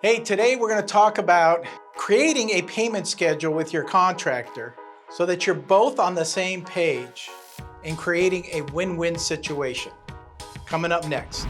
Hey, today we're going to talk about creating a payment schedule with your contractor so that you're both on the same page and creating a win-win situation. Coming up next.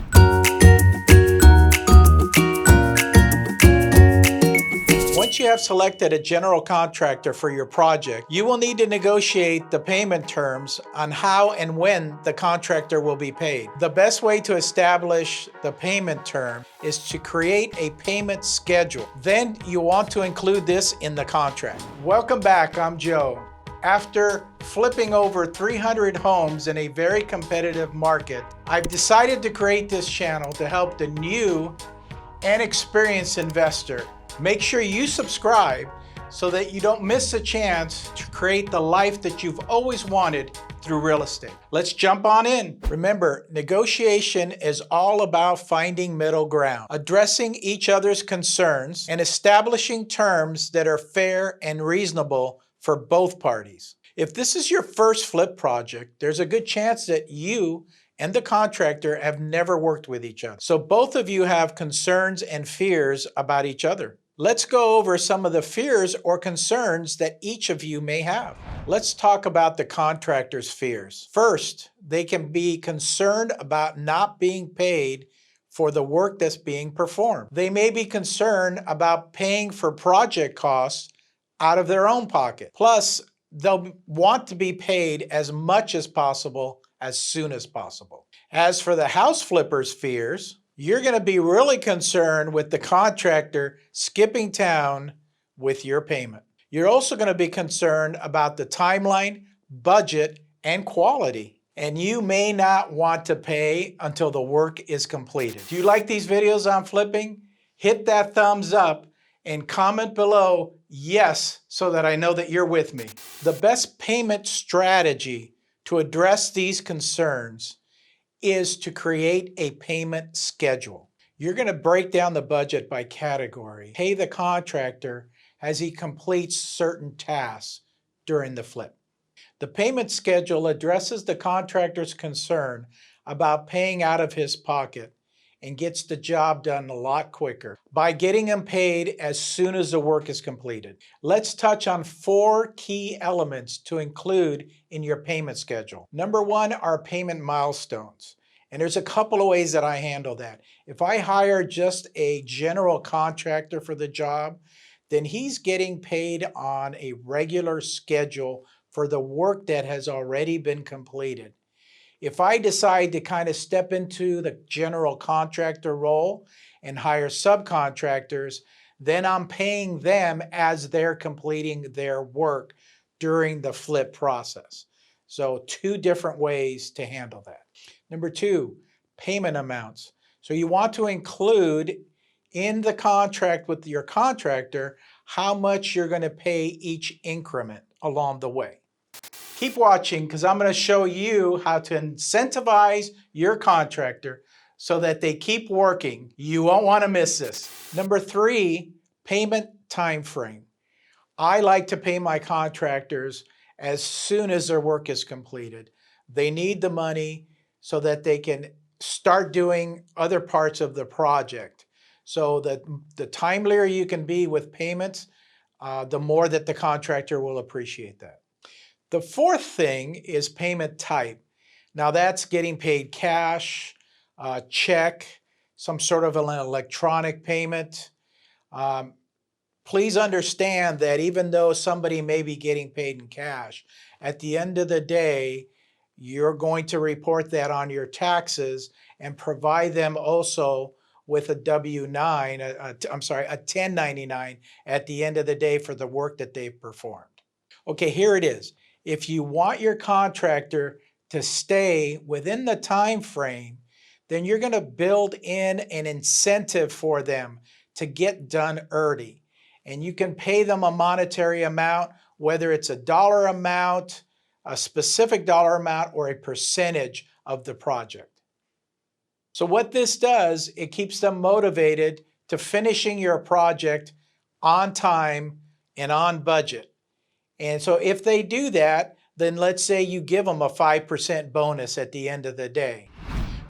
Once you have selected a general contractor for your project, you will need to negotiate the payment terms on how and when the contractor will be paid. The best way to establish the payment term is to create a payment schedule. Then you want to include this in the contract. Welcome back, I'm Joe. After flipping over 300 homes in a very competitive market, I've decided to create this channel to help the new and experienced investor. Make sure you subscribe so that you don't miss a chance to create the life that you've always wanted through real estate. Let's jump on in. Remember, negotiation is all about finding middle ground, addressing each other's concerns, and establishing terms that are fair and reasonable for both parties. If this is your first flip project, there's a good chance that you and the contractor have never worked with each other. So both of you have concerns and fears about each other. Let's go over some of the fears or concerns that each of you may have. Let's talk about the contractor's fears. First, they can be concerned about not being paid for the work that's being performed. They may be concerned about paying for project costs out of their own pocket. Plus, they'll want to be paid as much as possible as soon as possible. As for the house flipper's fears, you're going to be really concerned with the contractor skipping town with your payment. You're also going to be concerned about the timeline, budget, and quality. And you may not want to pay until the work is completed. Do you like these videos on flipping? Hit that thumbs up and comment below yes so that I know that you're with me. The best payment strategy to address these concerns is to create a payment schedule. You're going to break down the budget by category. Pay the contractor as he completes certain tasks during the flip. The payment schedule addresses the contractor's concern about paying out of his pocket and gets the job done a lot quicker by getting him paid as soon as the work is completed. Let's touch on 4 key elements to include in your payment schedule. Number 1 are payment milestones. And there's a couple of ways that I handle that. If I hire just a general contractor for the job, then he's getting paid on a regular schedule for the work that has already been completed. If I decide to kind of step into the general contractor role and hire subcontractors, then I'm paying them as they're completing their work during the flip process. So 2 different ways to handle that. Number 2, payment amounts. So you want to include in the contract with your contractor how much you're going to pay each increment along the way. Keep watching because I'm going to show you how to incentivize your contractor so that they keep working. You won't want to miss this. Number 3, payment time frame. I like to pay my contractors as soon as their work is completed. They need the money so that they can start doing other parts of the project. So that the timelier you can be with payments, the more that the contractor will appreciate that. The 4th thing is payment type. Now that's getting paid cash, check, some sort of an electronic payment. Please understand that even though somebody may be getting paid in cash, at the end of the day, you're going to report that on your taxes and provide them also with a W-9, a 1099 at the end of the day for the work that they've performed. Okay, here it is. If you want your contractor to stay within the time frame, then you're going to build in an incentive for them to get done early. And you can pay them a monetary amount, whether it's a dollar amount, a specific dollar amount, or a percentage of the project. So what this does, it keeps them motivated to finishing your project on time and on budget. And so if they do that, then let's say you give them a 5% bonus at the end of the day.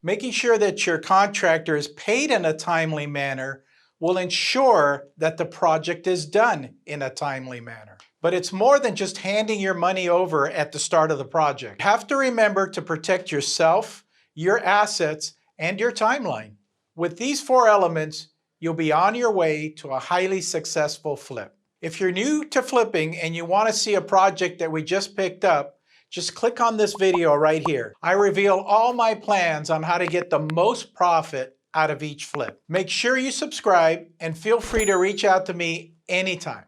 Making sure that your contractor is paid in a timely manner will ensure that the project is done in a timely manner. But it's more than just handing your money over at the start of the project. You have to remember to protect yourself, your assets, and your timeline. With these 4 elements, you'll be on your way to a highly successful flip. If you're new to flipping and you want to see a project that we just picked up, just click on this video right here. I reveal all my plans on how to get the most profit out of each flip. Make sure you subscribe and feel free to reach out to me anytime.